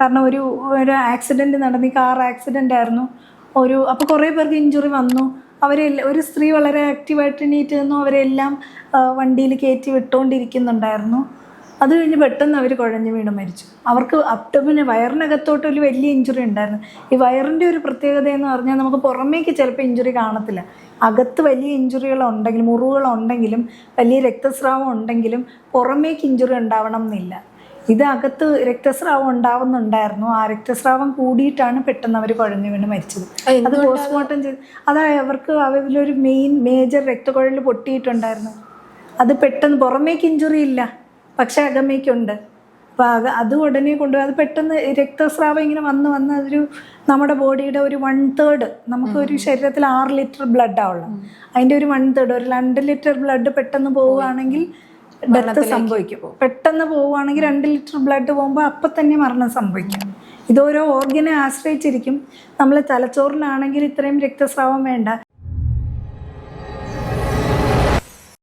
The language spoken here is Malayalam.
കാരണം ഒരു ആക്സിഡൻറ്റ് നടന്നു, കാർ ആക്സിഡൻ്റ് ആയിരുന്നു. അപ്പോൾ കുറേ പേർക്ക് ഇഞ്ചുറി വന്നു. ഒരു സ്ത്രീ വളരെ ആക്റ്റീവായിട്ട് എണീറ്റ് നിന്നു. അവരെല്ലാം വണ്ടിയിൽ കയറ്റി വിട്ടുകൊണ്ടിരിക്കുന്നുണ്ടായിരുന്നു. അത് കഴിഞ്ഞ് പെട്ടെന്ന് അവർ കുഴഞ്ഞു വീണ് മരിച്ചു. അവർക്ക് വയറിനകത്തോട്ട് ഒരു വലിയ ഇഞ്ചുറി ഉണ്ടായിരുന്നു. ഈ വയറിൻ്റെ ഒരു പ്രത്യേകത എന്ന് പറഞ്ഞാൽ നമുക്ക് പുറമേക്ക് ചിലപ്പോൾ ഇഞ്ചുറി കാണത്തില്ല. അകത്ത് വലിയ ഇഞ്ചുറികളുണ്ടെങ്കിലും മുറിവുകളുണ്ടെങ്കിലും വലിയ രക്തസ്രാവം ഉണ്ടെങ്കിലും പുറമേക്ക് ഇഞ്ചുറി ഉണ്ടാവണം എന്നില്ല. ഇത് അകത്ത് രക്തസ്രാവം ഉണ്ടാവുന്നുണ്ടായിരുന്നു. ആ രക്തസ്രാവം കൂടിയിട്ടാണ് പെട്ടെന്ന് അവർ കുഴഞ്ഞു വീണ് മരിച്ചത്. അത് പോസ്റ്റ്മോർട്ടം ചെയ്ത് അവർക്ക് അവരിലൊരു മേജർ രക്തക്കുഴൽ പൊട്ടിയിട്ടുണ്ടായിരുന്നു. അത് പെട്ടെന്ന് പുറമേക്ക് ഇഞ്ചുറി ഇല്ല, പക്ഷെ അകമേക്കുണ്ട്. അപ്പോൾ അത് ഉടനെ കൊണ്ടുപോയി അത് പെട്ടെന്ന് രക്തസ്രാവം ഇങ്ങനെ വന്ന് നമ്മുടെ ബോഡിയുടെ ഒരു 1/3, നമുക്കൊരു ശരീരത്തിൽ 6 ലിറ്റർ ബ്ലഡാണ് ഉള്ളത്. അതിൻ്റെ ഒരു 1/3, ഒരു 2 ലിറ്റർ ബ്ലഡ് പെട്ടെന്ന് പോവുകയാണെങ്കിൽ ഡെത്ത് സംഭവിക്കും. പെട്ടെന്ന് പോവുകയാണെങ്കിൽ 2 ലിറ്റർ ബ്ലഡ് പോകുമ്പോൾ അപ്പം തന്നെ മരണം സംഭവിക്കും. ഇതോരോ ഓർഗനെ ആശ്രയിച്ചിരിക്കും. നമ്മൾ തലച്ചോറിനാണെങ്കിൽ ഇത്രയും രക്തസ്രാവം വേണ്ട.